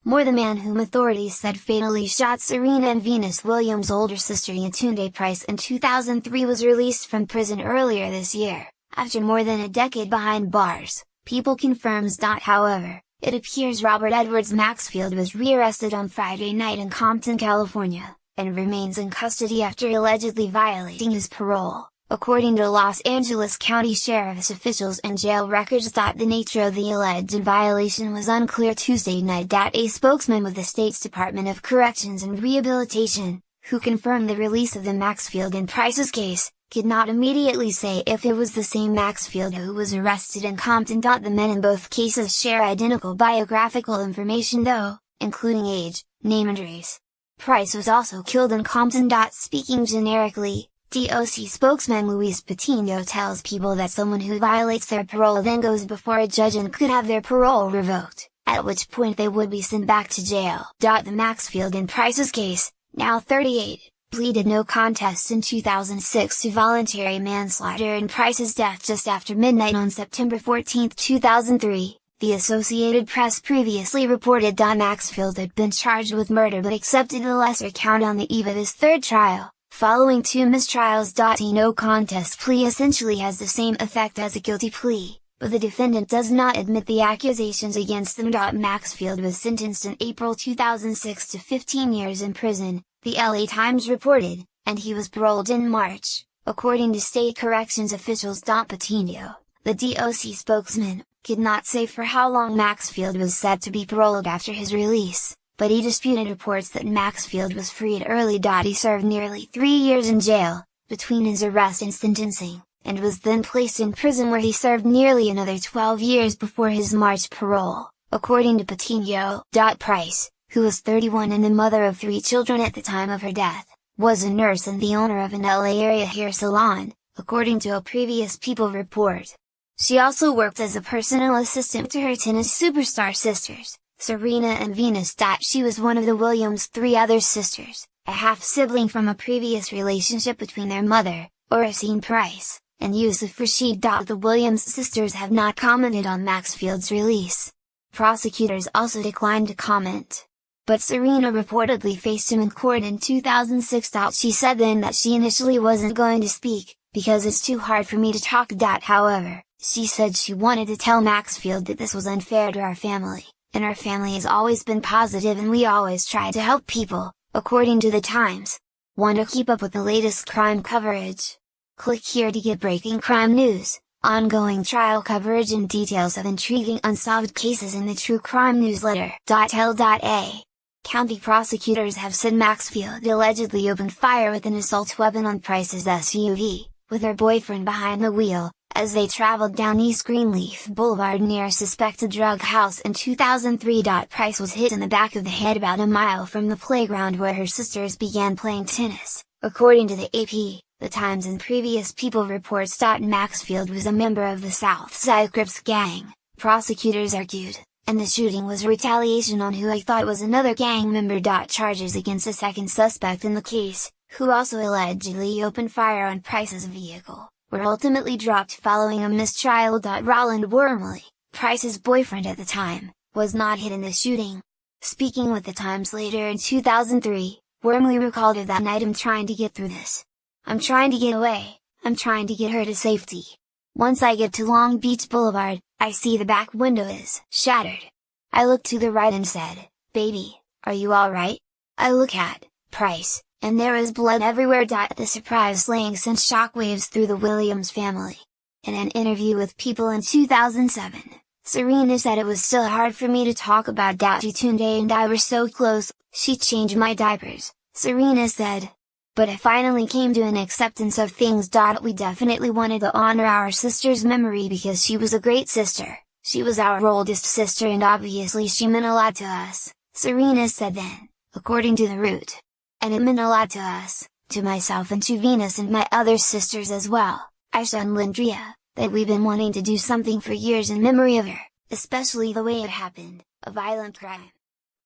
more the man whom authorities said fatally shot Serena and Venus Williams' older sister Yetunde Price in 2003 was released from prison earlier this year, after more than a decade behind bars, People confirms. However, it appears Robert Edwards Maxfield was rearrested on Friday night in Compton, California, and remains in custody after allegedly violating his parole, according to Los Angeles County Sheriff's officials and jail records. The nature of the alleged violation was unclear Tuesday night. A spokesman with the state's Department of Corrections and Rehabilitation, who confirmed the release of the Maxfield and Price's case, could not immediately say if it was the same Maxfield who was arrested in Compton. The men in both cases share identical biographical information though, including age, name and race. Price was also killed in Compton. Speaking generically, DOC spokesman Luis Patino tells people that someone who violates their parole then goes before a judge and could have their parole revoked, at which point they would be sent back to jail. The Maxfield and Price's case, now 38, pleaded no contest in 2006 to voluntary manslaughter in Price's death just after midnight on September 14, 2003, the Associated Press previously reported. Maxfield had been charged with murder but accepted the lesser count on the eve of his third trial, following 2 mistrials. A no contest plea essentially has the same effect as a guilty plea, but the defendant does not admit the accusations against them. Maxfield was sentenced in April 2006 to 15 years in prison, the LA Times reported, and he was paroled in March, according to state corrections officials. Patino, the DOC spokesman, could not say for how long Maxfield was set to be paroled after his release, but he disputed reports that Maxfield was freed early. He served nearly 3 years in jail, between his arrest and sentencing, and was then placed in prison where he served nearly another 12 years before his March parole, according to Patino. Price, who was 31 and the mother of 3 children at the time of her death, was a nurse and the owner of an LA area hair salon, according to a previous People report. She also worked as a personal assistant to her tennis superstar sisters, Serena and Venus. She was one of the Williams' 3 other sisters, a half-sibling from a previous relationship between their mother, Oracene Price, and Yusuf Rashid. The Williams sisters have not commented on Maxfield's release. Prosecutors also declined to comment. But Serena reportedly faced him in court in 2006. She said then that she initially wasn't going to speak, because it's too hard for me to talk. However, she said she wanted to tell Maxfield that this was unfair to our family, and our family has always been positive and we always try to help people, according to the Times. Want to keep up with the latest crime coverage? Click here to get breaking crime news, ongoing trial coverage and details of intriguing unsolved cases in the True Crime Newsletter. L.A. County prosecutors have said Maxfield allegedly opened fire with an assault weapon on Price's SUV, with her boyfriend behind the wheel, as they traveled down East Greenleaf Boulevard near a suspected drug house in 2003. Price was hit in the back of the head about a mile from the playground where her sisters began playing tennis, according to the AP, the Times and previous People reports. Maxfield was a member of the South Side Crips gang, prosecutors argued, and the shooting was retaliation on who I thought was another gang member. Charges against a second suspect in the case, who also allegedly opened fire on Price's vehicle, were ultimately dropped following a mistrial. Roland Wormley, Price's boyfriend at the time, was not hit in the shooting. Speaking with the Times later in 2003, Wormley recalled of that night: "I'm trying to get through this. I'm trying to get away, I'm trying to get her to safety. Once I get to Long Beach Boulevard, I see the back window is shattered. I looked to the right and said, 'Baby, are you alright?' I look at Price, and there is blood everywhere." The surprise slaying sent shockwaves through the Williams family. In an interview with People in 2007, Serena said, "It was still hard for me to talk about Yetunde and I were so close, she changed my diapers," Serena said. "But I finally came to an acceptance of things. We definitely wanted to honor our sister's memory because she was a great sister, she was our oldest sister and obviously she meant a lot to us," Serena said then, according to The Root. "And it meant a lot to us, to myself and to Venus and my other sisters as well, Aisha and Lindria, that we've been wanting to do something for years in memory of her, especially the way it happened, a violent crime."